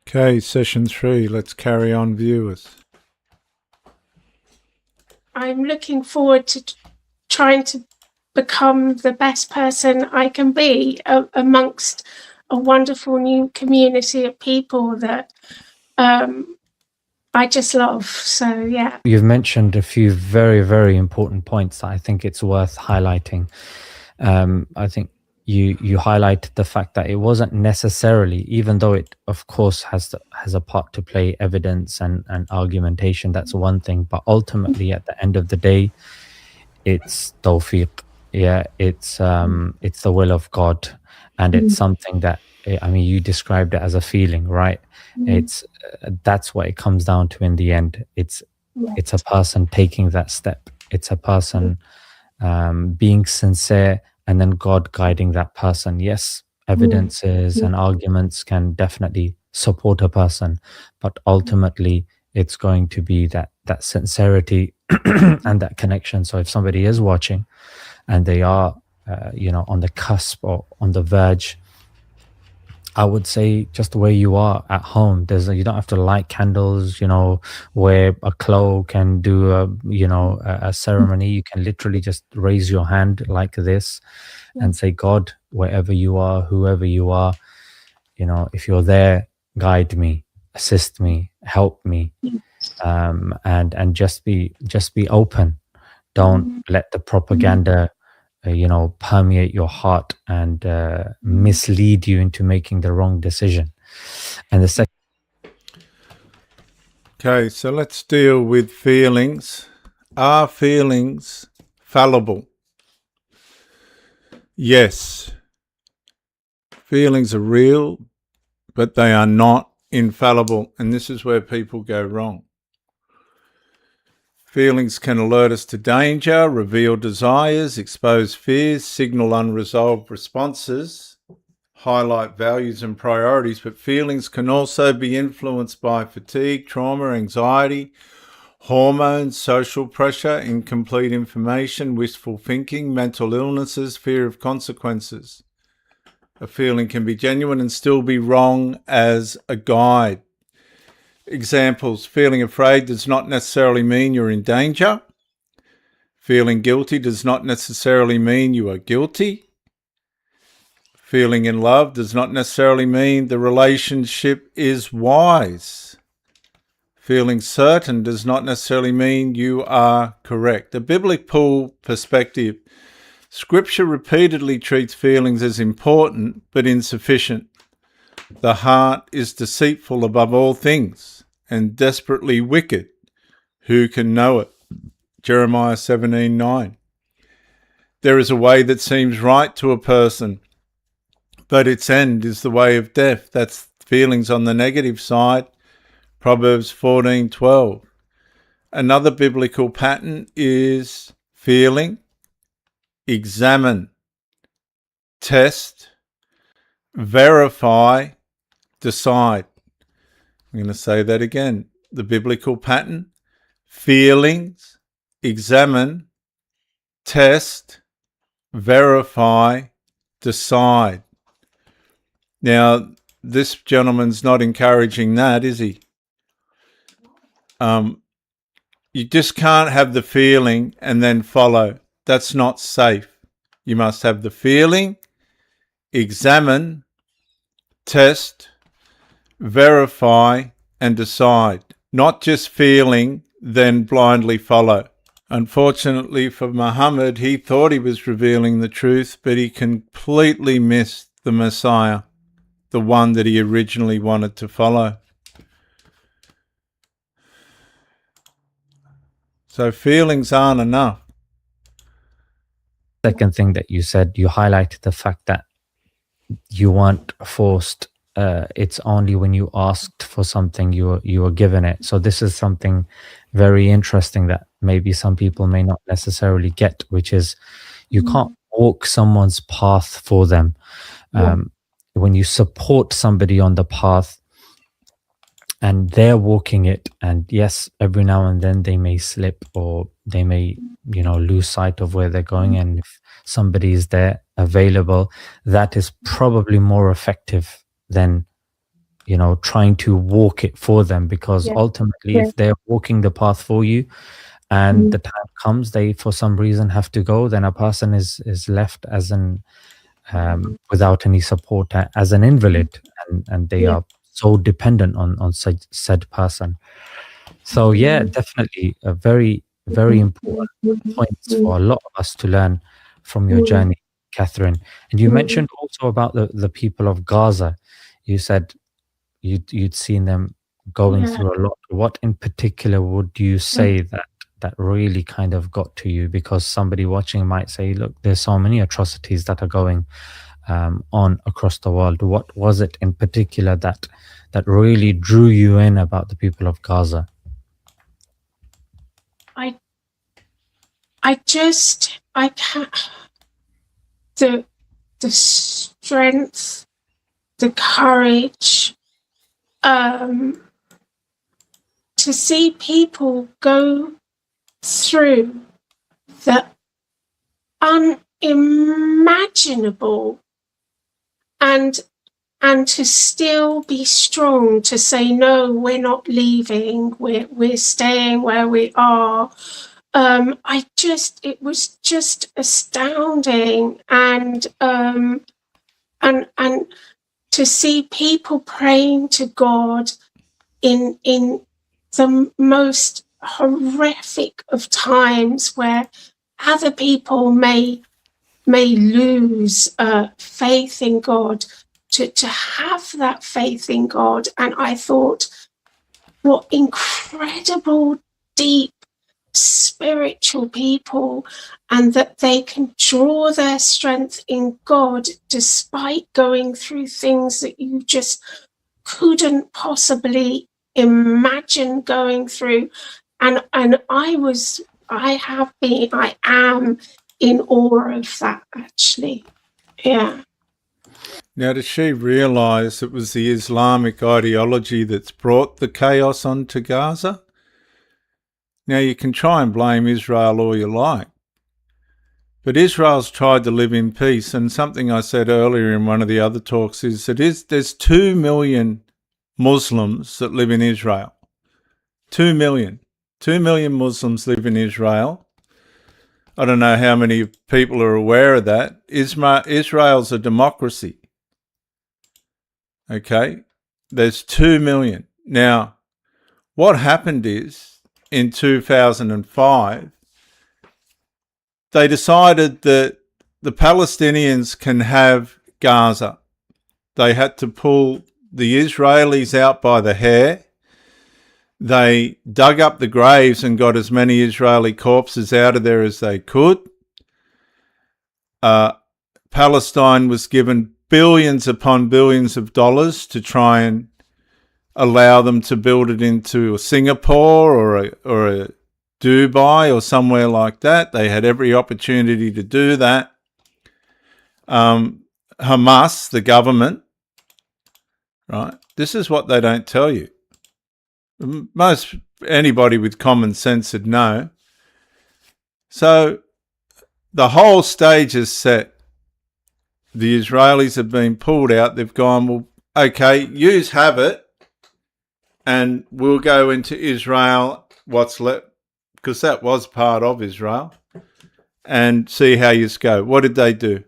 Okay, session 3. Let's carry on, viewers. I'm looking forward to trying to become the best person I can be amongst a wonderful new community of people that I just love. So, yeah. You've mentioned a few very, very important points that I think it's worth highlighting. I think you highlighted the fact that it wasn't necessarily, even though it of course has a part to play, evidence and argumentation, that's one thing, but ultimately at the end of the day it's tawfiq. Yeah, it's the will of God, and it's something that, I mean, you described it as a feeling, right? It's that's what it comes down to in the end. It's a person taking that step. It's a person being sincere, and then God guiding that person. Yes, evidences and arguments can definitely support a person, but ultimately it's going to be that sincerity and that connection. So if somebody is watching and they are on the cusp or on the verge, I would say just where you are at home, you don't have to light candles, wear a cloak and do a ceremony. You can literally just raise your hand like this and say, God, wherever you are, whoever you are, if you're there, guide me, assist me, help me, and just be open. Don't let the propaganda permeate your heart and mislead you into making the wrong decision. And the second. Okay, so let's deal with feelings. Are feelings fallible? Yes. Feelings are real, but they are not infallible, and this is where people go wrong. Feelings can alert us to danger, reveal desires, expose fears, signal unresolved responses, highlight values and priorities, but feelings can also be influenced by fatigue, trauma, anxiety, hormones, social pressure, incomplete information, wishful thinking, mental illnesses, fear of consequences. A feeling can be genuine and still be wrong as a guide. Examples: feeling afraid does not necessarily mean you're in danger. Feeling guilty does not necessarily mean you are guilty. Feeling in love does not necessarily mean the relationship is wise. Feeling certain does not necessarily mean you are correct. A biblical perspective. Scripture repeatedly treats feelings as important but insufficient. The heart is deceitful above all things and desperately wicked. Who can know it? Jeremiah 17:9. There is a way that seems right to a person, but its end is the way of death. That's feelings on the negative side. Proverbs 14:12. Another biblical pattern is feeling, examine, test, verify, decide. I'm going to say that again. The biblical pattern: feelings, examine, test, verify, decide. Now, this gentleman's not encouraging that, is he? You just can't have the feeling and then follow. That's not safe. You must have the feeling, examine, test, verify, and decide. Not just feeling, then blindly follow. Unfortunately for Muhammad, he thought he was revealing the truth, but he completely missed the Messiah, the one that he originally wanted to follow. So feelings aren't enough. Second thing that you said, you highlighted the fact that you weren't forced. It's only when you asked for something you were given it. So this is something very interesting that maybe some people may not necessarily get, which is you can't walk someone's path for them. When you support somebody on the path and they're walking it, and yes, every now and then they may slip or they may lose sight of where they're going, and if somebody is there available, that is probably more effective than trying to walk it for them, because ultimately if they're walking the path for you and the time comes they for some reason have to go, then a person is left as an without any support, as an invalid, and they are so dependent on said person. So yeah, definitely a very, very important points for a lot of us to learn from your journey, Catherine. And you mentioned also about the people of Gaza. You said you'd seen them going through a lot. What in particular would you say that really kind of got to you? Because somebody watching might say, look, there's so many atrocities that are going on across the world. What was it in particular that really drew you in about the people of Gaza? I can't, the strength, the courage, to see people go through the unimaginable and to still be strong, to say, no, we're not leaving, we're staying where we are. It was just astounding, and to see people praying to God in the most horrific of times, where other people may lose faith in God, to have that faith in God. And I thought, what incredible, deep, spiritual people, and that they can draw their strength in God despite going through things that you just couldn't possibly imagine going through. And I am in awe of that, actually. Yeah. Now, does she realise it was the Islamic ideology that's brought the chaos onto Gaza? Now, you can try and blame Israel all you like, but Israel's tried to live in peace, and something I said earlier in one of the other talks is that there's 2 million Muslims that live in Israel. 2 million. 2 million Muslims live in Israel. I don't know how many people are aware of that. Israel's a democracy. Okay? There's 2 million. Now, what happened is, in 2005, they decided that the Palestinians can have Gaza. They had to pull the Israelis out by the hair. They dug up the graves and got as many Israeli corpses out of there as they could. Palestine was given billions upon billions of dollars to try and allow them to build it into a Singapore or a Dubai or somewhere like that. They had every opportunity to do that. Hamas, the government, right? This is what they don't tell you. Most anybody with common sense would know. So the whole stage is set. The Israelis have been pulled out. They've gone, well, okay, yous have it, and we'll go into Israel, what's left, because that was part of Israel, and see how yous go. What did they do?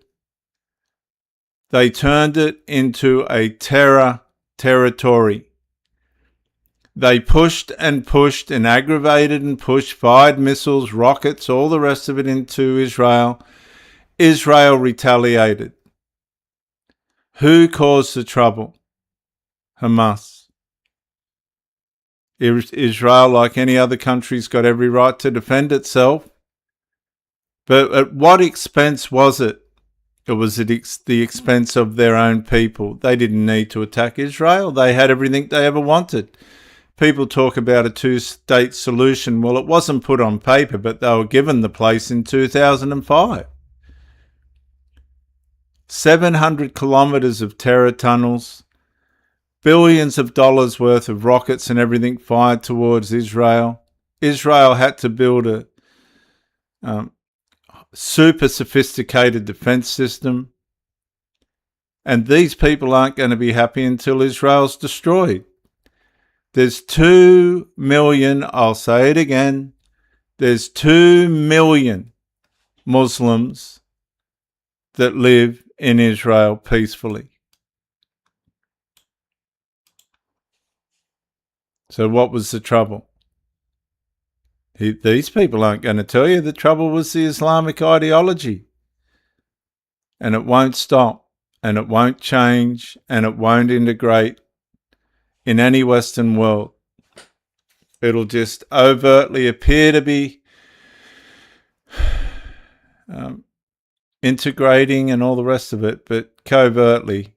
They turned it into a terror territory. They pushed and pushed and aggravated and pushed, fired missiles, rockets, all the rest of it into Israel. Israel retaliated. Who caused the trouble? Hamas. Israel, like any other country, has got every right to defend itself. But at what expense was it? It was at the expense of their own people. They didn't need to attack Israel. They had everything they ever wanted. People talk about a two-state solution. Well, it wasn't put on paper, but they were given the place in 2005. 700 kilometres of terror tunnels, billions of dollars worth of rockets and everything fired towards Israel. Israel had to build a super sophisticated defence system. And these people aren't going to be happy until Israel's destroyed. There's 2 million, I'll say it again, there's 2 million Muslims that live in Israel peacefully. So what was the trouble? These people aren't going to tell you the trouble was the Islamic ideology. And it won't stop, and it won't change, and it won't integrate in any Western world. It'll just overtly appear to be integrating and all the rest of it, but covertly,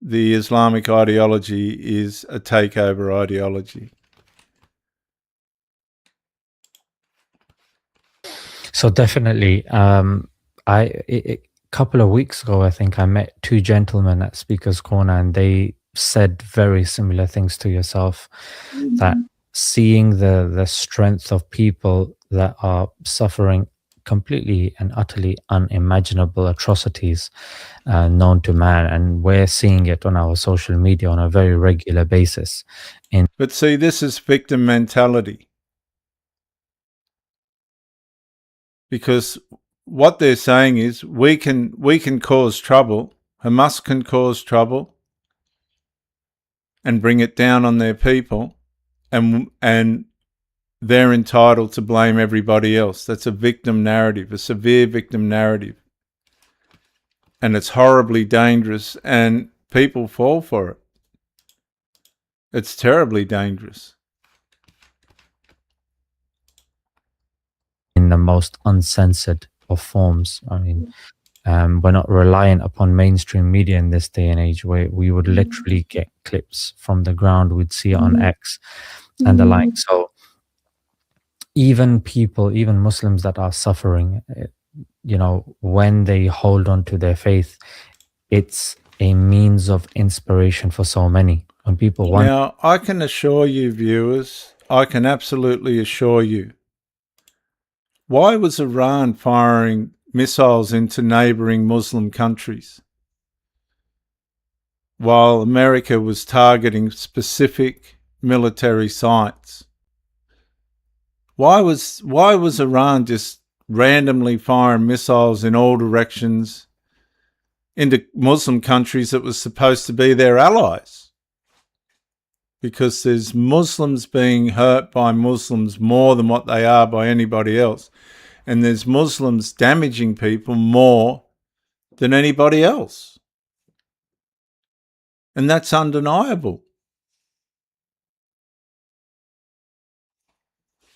the Islamic ideology is a takeover ideology. So definitely, a couple of weeks ago, I think I met 2 gentlemen at Speaker's Corner, and they said very similar things to yourself, that seeing the strength of people that are suffering completely and utterly unimaginable atrocities known to man, and we're seeing it on our social media on a very regular basis. But see, this is victim mentality. Because what they're saying is we can cause trouble, Hamas can cause trouble and bring it down on their people, and they're entitled to blame everybody else. That's a victim narrative, a severe victim narrative. And it's horribly dangerous, and people fall for it. It's terribly dangerous. In the most uncensored of forms. I mean, we're not reliant upon mainstream media in this day and age, where we would literally get clips from the ground. We'd see it on X and the like. So even people, even Muslims that are suffering, when they hold on to their faith, it's a means of inspiration for so many. When people want. Now, I can assure you, viewers, I can absolutely assure you, why was Iran firing missiles into neighboring Muslim countries while America was targeting specific military sites? Why was Iran just randomly firing missiles in all directions into Muslim countries that was supposed to be their allies? Because there's Muslims being hurt by Muslims more than what they are by anybody else. And there's Muslims damaging people more than anybody else. And that's undeniable.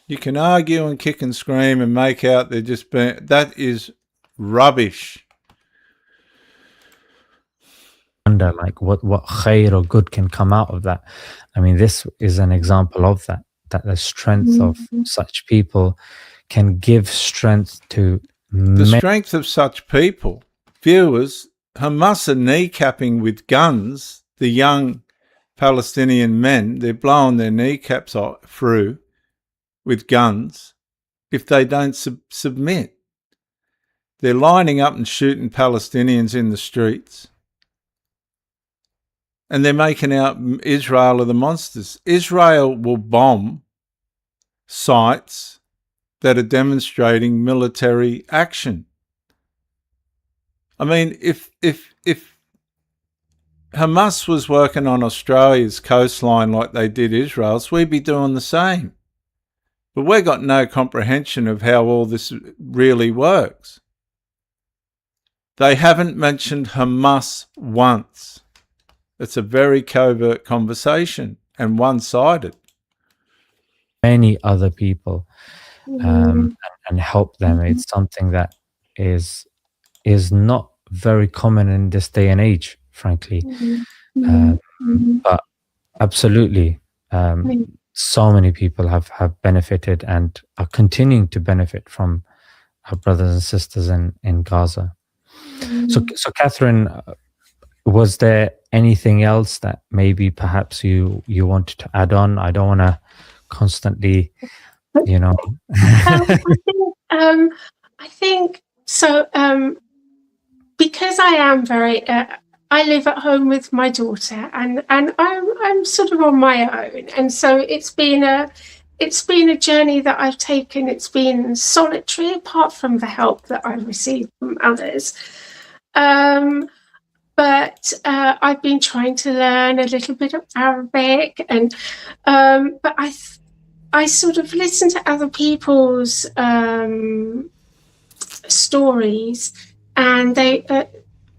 You can argue and kick and scream and make out they're just being... That is rubbish. Wonder like what khair or good can come out of that. I mean, this is an example of that the strength of such people can give strength to the strength of such people. Viewers, Hamas are kneecapping with guns the young Palestinian men. They're blowing their kneecaps through with guns if they don't submit. They're lining up and shooting Palestinians in the streets. And they're making out Israel are the monsters. Israel will bomb sites that are demonstrating military action. I mean, if Hamas was working on Australia's coastline like they did Israel's, we'd be doing the same. But we've got no comprehension of how all this really works. They haven't mentioned Hamas once. It's a very covert conversation and one-sided. Many other people and help them. It's something that is not very common in this day and age, frankly. But absolutely, so many people have benefited and are continuing to benefit from our brothers and sisters in Gaza. So Catherine, was there anything else that maybe perhaps you wanted to add on? I don't want to constantly, I think so. Because I am very, I live at home with my daughter, and I'm sort of on my own, and so it's been a journey that I've taken. It's been solitary, apart from the help that I've received from others. But I've been trying to learn a little bit of Arabic, and but I sort of listen to other people's stories, and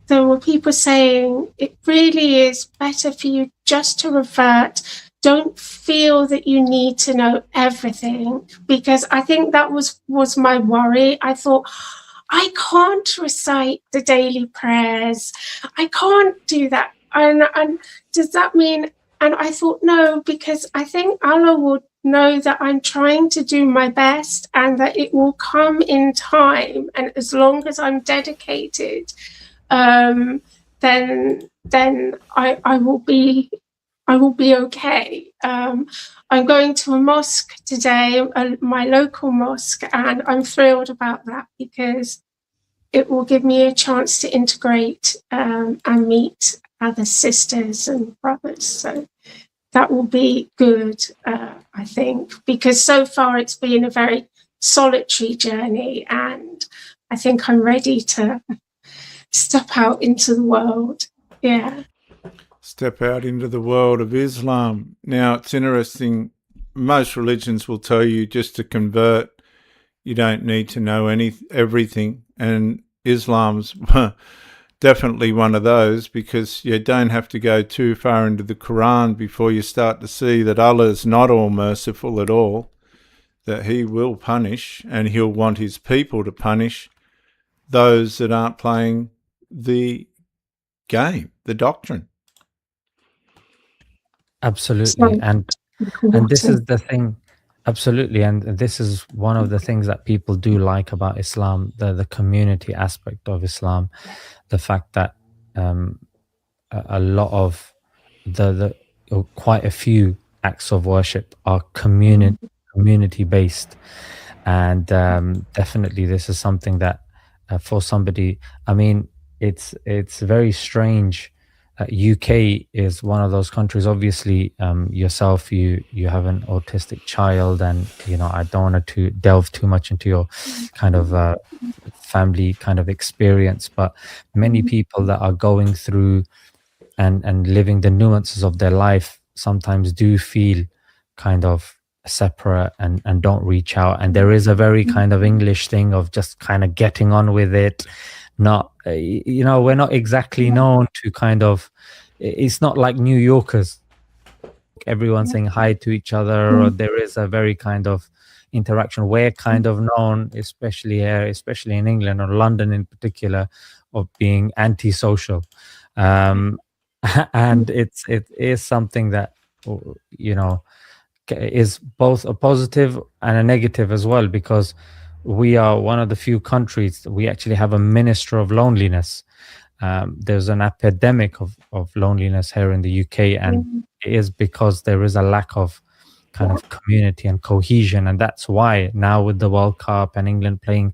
there were people saying it really is better for you just to revert. Don't feel that you need to know everything, because I think that was my worry. I thought, I can't recite the daily prayers. I can't do that. And does that mean? And I thought, no, because I think Allah would know that I'm trying to do my best, and that it will come in time. And as long as I'm dedicated, then I will be okay. I'm going to a mosque today, my local mosque, and I'm thrilled about that, because it will give me a chance to integrate and meet other sisters and brothers. So that will be good, I think, because so far it's been a very solitary journey, and I think I'm ready to step out into the world. Yeah. Step out into the world of Islam. Now, it's interesting. Most religions will tell you just to convert, you don't need to know everything. And Islam's definitely one of those, because you don't have to go too far into the Quran before you start to see that Allah is not all merciful at all, that he will punish, and he'll want his people to punish those that aren't playing the game, the doctrine. Absolutely. And this is the thing. Absolutely. And this is one of the things that people do like about Islam, the community aspect of Islam, the fact that a lot of quite a few acts of worship are community based. And definitely this is something that for somebody, I mean, it's very strange. UK is one of those countries. Obviously, yourself, you have an autistic child, and I don't want to delve too much into your kind of family kind of experience, but many people that are going through and living the nuances of their life sometimes do feel kind of separate and don't reach out. And there is a very kind of English thing of just kind of getting on with it. Not, we're not exactly known to kind of, it's not like New Yorkers, everyone saying hi to each other, or there is a very kind of interaction. We're kind of known, especially here, especially in England or London in particular, of being antisocial. And it is something that, is both a positive and a negative as well, because we are one of the few countries we actually have a minister of loneliness. There's an epidemic of loneliness here in the UK, and it is because there is a lack of kind of community and cohesion. And that's why now with the World Cup and England playing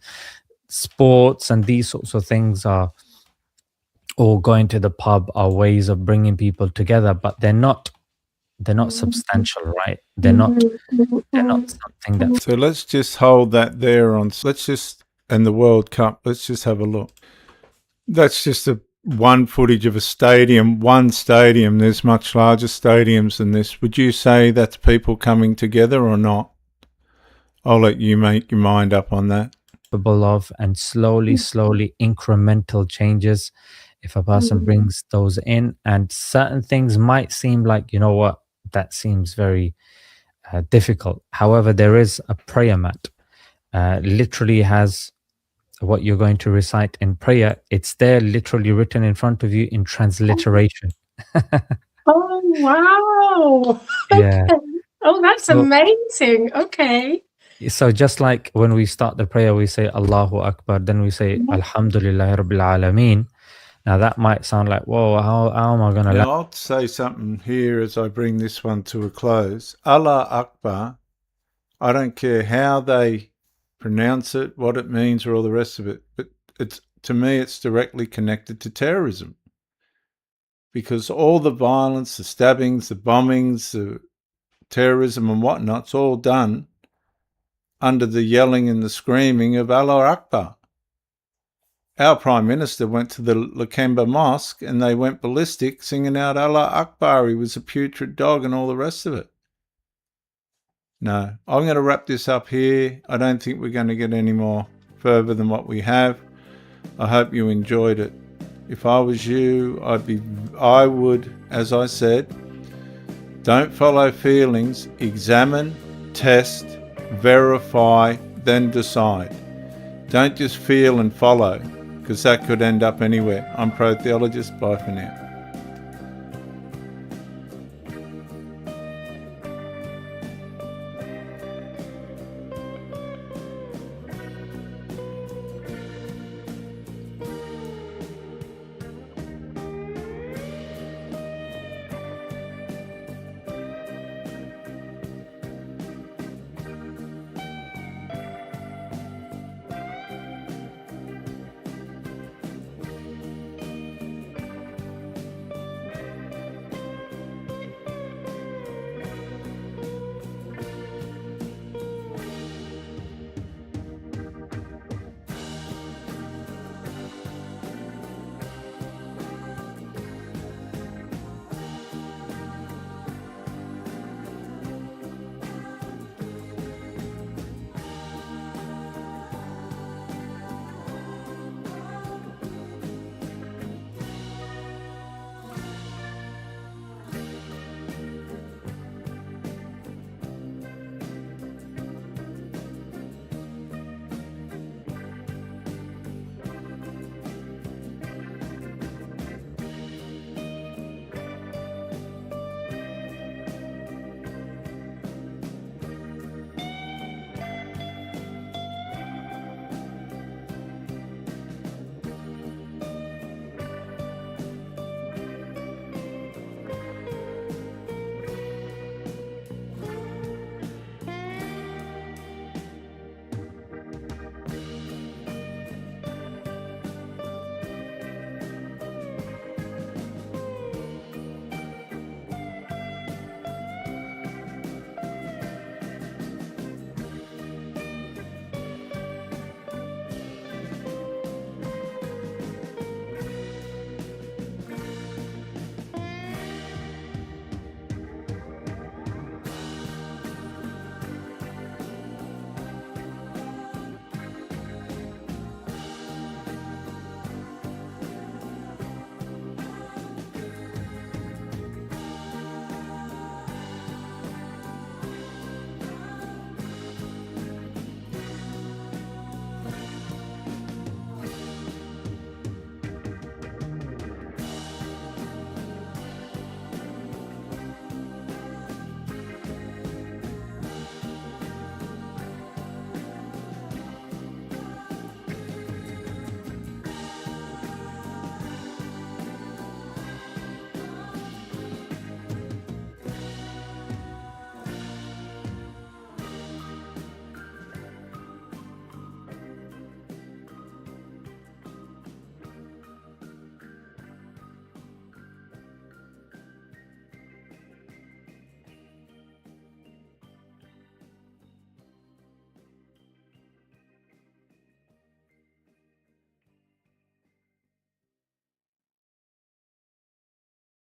sports and these sorts of things are, or going to the pub, are ways of bringing people together, but they're not substantial, right? They're not something that. So let's just hold that there and the World Cup, let's just have a look. That's just one footage of one stadium. There's much larger stadiums than this. Would you say that's people coming together or not? I'll let you make your mind up on that. Of, and slowly incremental changes, if a person brings those in, and certain things might seem like, what, that seems very difficult. However, there is a prayer mat, literally has what you're going to recite in prayer. It's there literally written in front of you in transliteration. Oh, wow. Yeah. Okay. Oh, that's amazing. Okay. So just like when we start the prayer, we say Allahu Akbar, then we say Alhamdulillah Rabbil Alameen. Now that might sound like, whoa, how am I going to... I'll say something here as I bring this one to a close. Allah Akbar, I don't care how they pronounce it, what it means, or all the rest of it, but to me it's directly connected to terrorism. because all the violence, the stabbings, the bombings, the terrorism and whatnot's all done under the yelling and the screaming of Allah Akbar. Our Prime Minister went to the Lakemba Mosque and they went ballistic singing out Allah Akbar. He was a putrid dog and all the rest of it. No, I'm going to wrap this up here. I don't think we're going to get any more further than what we have. I hope you enjoyed it. If I was you, I would, as I said, don't follow feelings, examine, test, verify, then decide. Don't just feel and follow, because that could end up anywhere. I'm Pro Theologist. Bye for now.